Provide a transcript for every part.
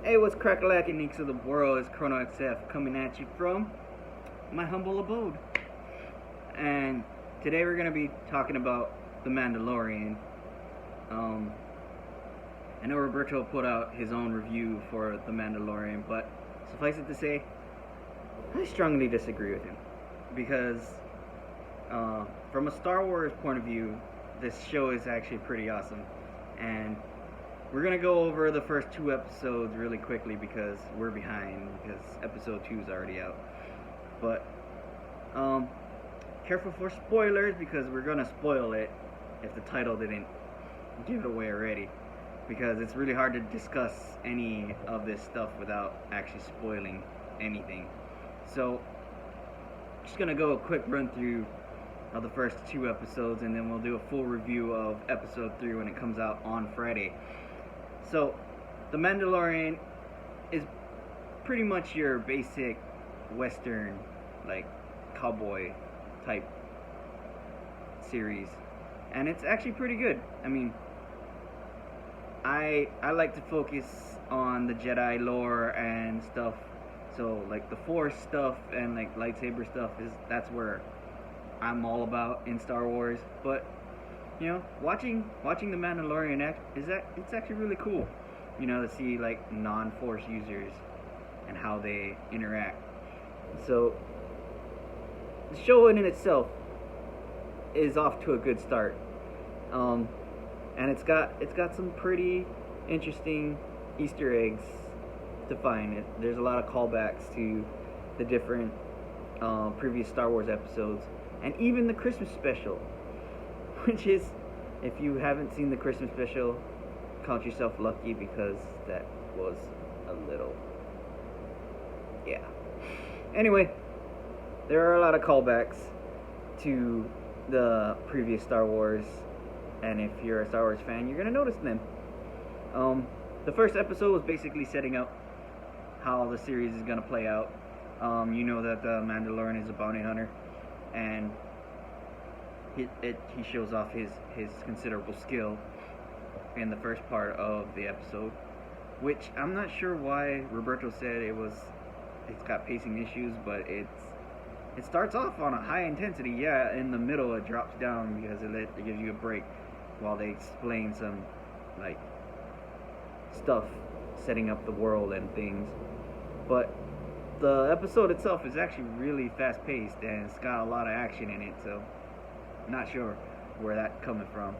Hey, what's crack-a-lackin' Neekz of the world? It's Cronoxf coming at you from my humble abode. And today we're going to be talking about The Mandalorian. I know Roberto put out his own review for The Mandalorian, but suffice it to say, I strongly disagree with him. Because from a Star Wars point of view, this show is actually pretty awesome. And we're going to go over the first two episodes really quickly because we're behind, because episode 2 is already out. But, careful for spoilers because we're going to spoil it if the title didn't give it away already. Because it's really hard to discuss any of this stuff without actually spoiling anything. So, just going to go a quick run through of the first two episodes, and then we'll do a full review of episode 3 when it comes out on Friday. So, The Mandalorian is pretty much your basic Western, like, cowboy type series. And it's actually pretty good. I mean, I like to focus on the Jedi lore and stuff. So, like, the Force stuff and, like, lightsaber stuff, that's where I'm all about in Star Wars. But you know, watching The Mandalorian it's actually really cool, you know, to see like non-Force users and how they interact. So the show in itself is off to a good start, and it's got some pretty interesting Easter eggs to find. There's a lot of callbacks to the different previous Star Wars episodes, and even the Christmas special. Which is, if you haven't seen the Christmas special, count yourself lucky because that was a little, yeah. Anyway, there are a lot of callbacks to the previous Star Wars, and if you're a Star Wars fan, you're gonna notice them. The first episode was basically setting up how the series is gonna play out. You know that the Mandalorian is a bounty hunter, and he shows off his considerable skill in the first part of the episode, which I'm not sure why Roberto said it's got pacing issues, but it starts off on a high intensity. Yeah, in the middle it drops down because it gives you a break while they explain some like stuff setting up the world and things. But the episode itself is actually really fast paced and it's got a lot of action in it, so not sure where that's coming from.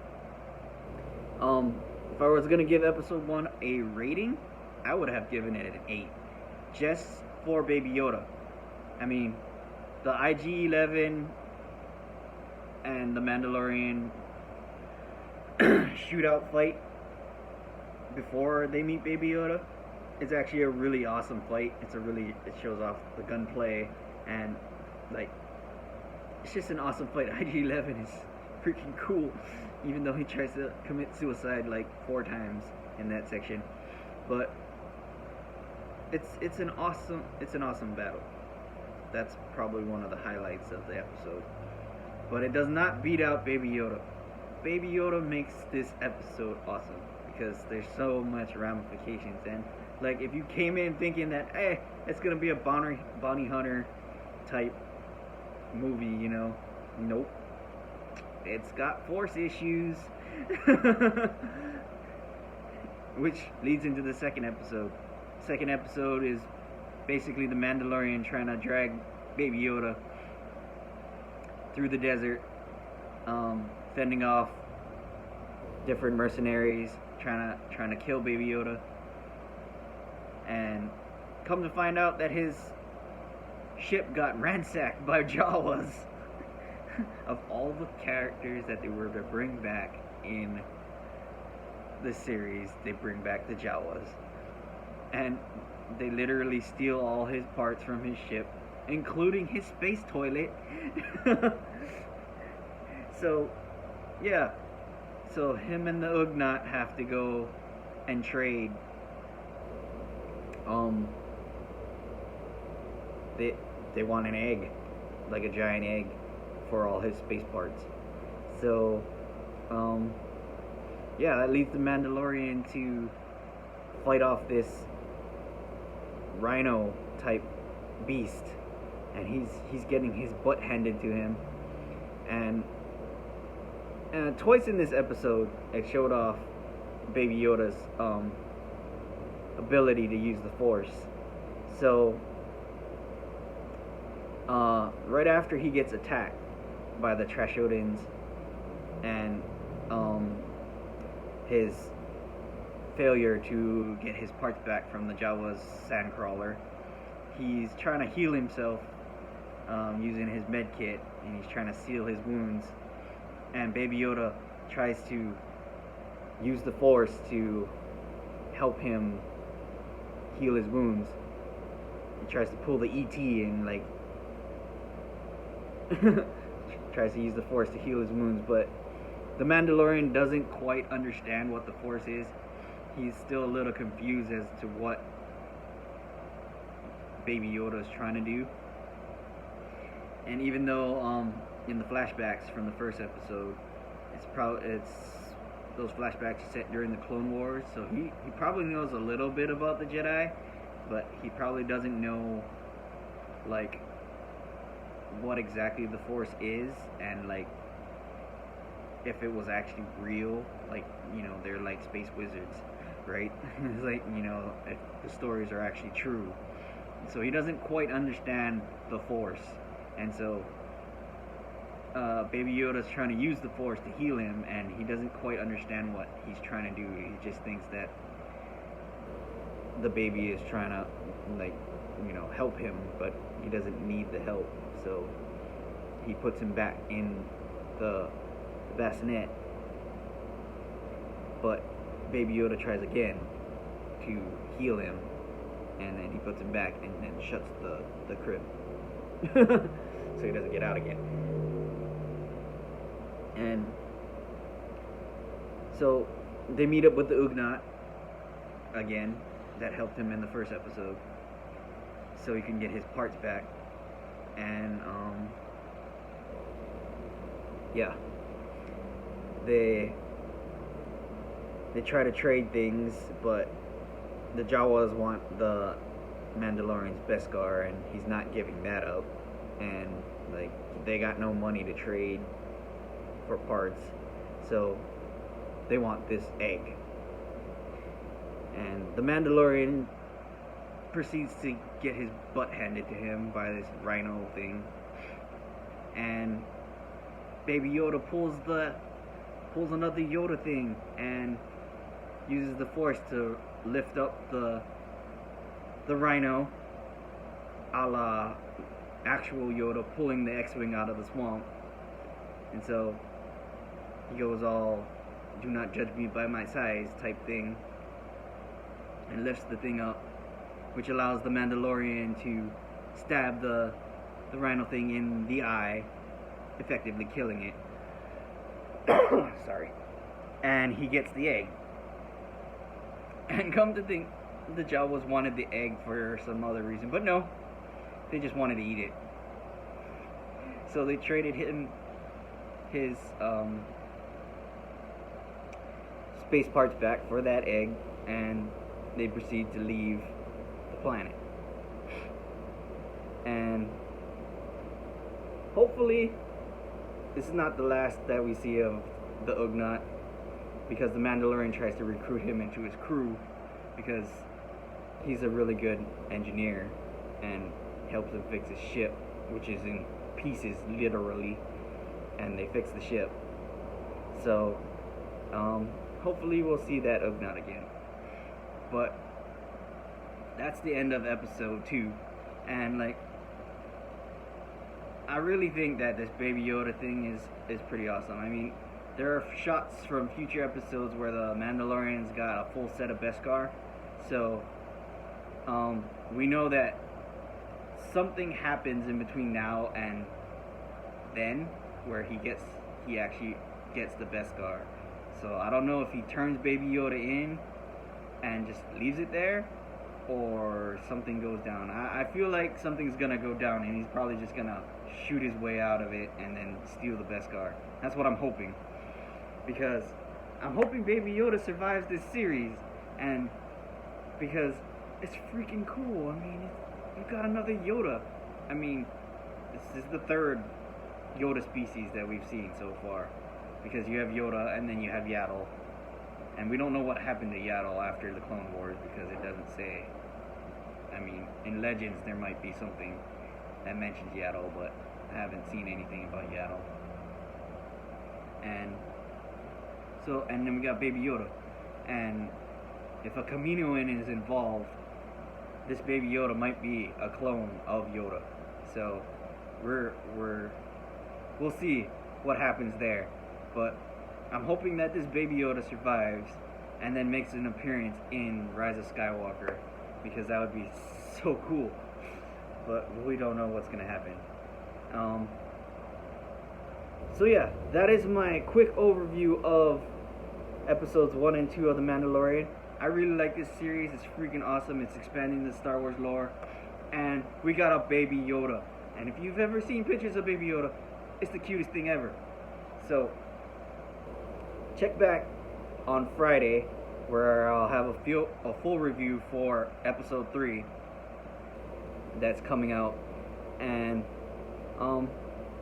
If I was gonna give episode 1 a rating, I would have given it an 8, just for Baby Yoda. I mean, the IG-11 and the Mandalorian shootout fight before they meet Baby Yoda is actually a really awesome fight. It shows off the gunplay and like. It's just an awesome fight. IG-11 is freaking cool, even though he tries to commit suicide like 4 times in that section. But it's an awesome battle. That's probably one of the highlights of the episode. But it does not beat out Baby Yoda. Baby Yoda makes this episode awesome because there's so much ramifications. And like, if you came in thinking that it's gonna be a bounty hunter type movie, you know, nope, it's got Force issues. Which leads into the second episode. Second episode is basically the Mandalorian trying to drag Baby Yoda through the desert, fending off different mercenaries trying to kill Baby Yoda, and come to find out that his ship got ransacked by Jawas. Of all the characters that they were to bring back in the series, they bring back the Jawas. And they literally steal all his parts from his ship, including his space toilet. So, yeah. So him and the Ugnaught have to go and trade. They want an egg, like a giant egg, for all his space parts. So, yeah, that leads the Mandalorian to fight off this rhino type beast, and he's getting his butt handed to him. And twice in this episode, it showed off Baby Yoda's ability to use the Force. So right after he gets attacked by the Trashodins and his failure to get his parts back from the Jawa's sandcrawler, he's trying to heal himself using his med kit, and he's trying to seal his wounds. And Baby Yoda tries to use the Force to help him heal his wounds. He tries to pull the ET and like tries to use the Force to heal his wounds, but the Mandalorian doesn't quite understand what the Force is. He's still a little confused as to what Baby Yoda is trying to do. And even though in the flashbacks from the first episode, it's those flashbacks set during the Clone Wars, so he probably knows a little bit about the Jedi, but he probably doesn't know like what exactly the Force is, and like if it was actually real, like, you know, they're like space wizards, right? It's like, you know, if the stories are actually true. So he doesn't quite understand the Force, and so Baby Yoda's trying to use the Force to heal him, and he doesn't quite understand what he's trying to do. He just thinks that the baby is trying to, like, you know, help him, but he doesn't need the help. So he puts him back in the bassinet, but Baby Yoda tries again to heal him, and then he puts him back and then shuts the crib so he doesn't get out again. And so they meet up with the Ugnaught again that helped him in the first episode, so he can get his parts back. And yeah, they try to trade things, but the Jawas want the Mandalorian's Beskar, and he's not giving that up. And like, they got no money to trade for parts, so they want this egg. And the Mandalorian proceeds to get his butt handed to him by this rhino thing, and Baby Yoda pulls another Yoda thing and uses the Force to lift up the rhino, a la actual Yoda pulling the X-Wing out of the swamp. And so he goes all "do not judge me by my size" type thing, and lifts the thing up, which allows the Mandalorian to stab the rhino thing in the eye, effectively killing it. Sorry. And he gets the egg. And come to think, the Jawas wanted the egg for some other reason, but no, they just wanted to eat it. So they traded him his space parts back for that egg, and they proceed to leave the planet. And hopefully this is not the last that we see of the Ugnaught, because the Mandalorian tries to recruit him into his crew, because he's a really good engineer and helps him fix his ship, which is in pieces, literally, and they fix the ship. So hopefully we'll see that Ugnaught again. But that's the end of episode 2, and like, I really think that this Baby Yoda thing is pretty awesome. I mean, there are shots from future episodes where the Mandalorian's got a full set of Beskar, so we know that something happens in between now and then where he actually gets the Beskar. So I don't know if he turns Baby Yoda in and just leaves it there, or something goes down. I feel like something's gonna go down, and he's probably just gonna shoot his way out of it and then steal the Beskar. That's what I'm hoping, because I'm hoping Baby Yoda survives this series, and because it's freaking cool. I mean, you've got another Yoda. I mean, this is the third Yoda species that we've seen so far, because you have Yoda and then you have Yaddle, and we don't know what happened to Yaddle after the Clone Wars because it doesn't say. I mean, in Legends there might be something that mentions Yaddle, but I haven't seen anything about Yaddle. And so, and then we got Baby Yoda, and if a Kaminoan is involved, this Baby Yoda might be a clone of Yoda. So we'll see what happens there. But I'm hoping that this Baby Yoda survives and then makes an appearance in Rise of Skywalker, because that would be so cool. But we don't know what's gonna happen. So yeah, that is my quick overview of episodes 1 and 2 of The Mandalorian. I really like this series. It's freaking awesome. It's expanding the Star Wars lore. And we got a Baby Yoda. And if you've ever seen pictures of Baby Yoda, it's the cutest thing ever. So, check back on Friday, where I'll have a full review for episode 3 that's coming out. And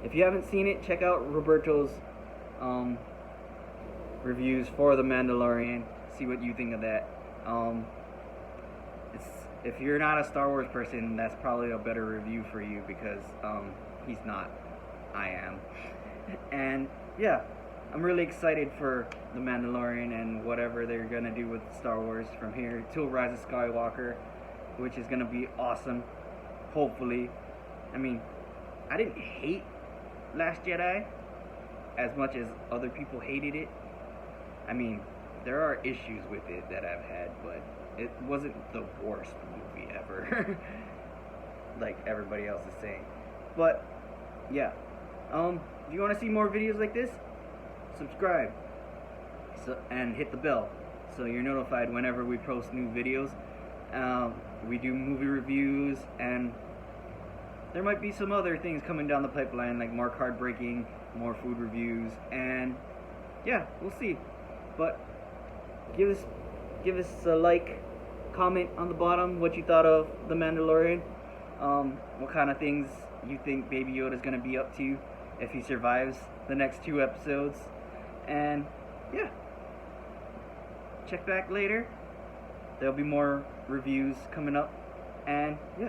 if you haven't seen it, check out Roberto's reviews for The Mandalorian. See what you think of that. If you're not a Star Wars person, that's probably a better review for you, because he's not. I am. And yeah, I'm really excited for The Mandalorian and whatever they're gonna do with Star Wars from here till Rise of Skywalker, which is gonna be awesome. Hopefully. I mean, I didn't hate Last Jedi as much as other people hated it. I mean, there are issues with it that I've had, but it wasn't the worst movie ever, like everybody else is saying. But yeah, if you want to see more videos like this, subscribe and hit the bell so you're notified whenever we post new videos. We do movie reviews, and there might be some other things coming down the pipeline, like more card breaking, more food reviews, and yeah, we'll see. But give us a like, comment on the bottom what you thought of The Mandalorian, what kind of things you think Baby Yoda is going to be up to if he survives the next 2 episodes. And yeah, check back later. There'll be more reviews coming up, and yeah.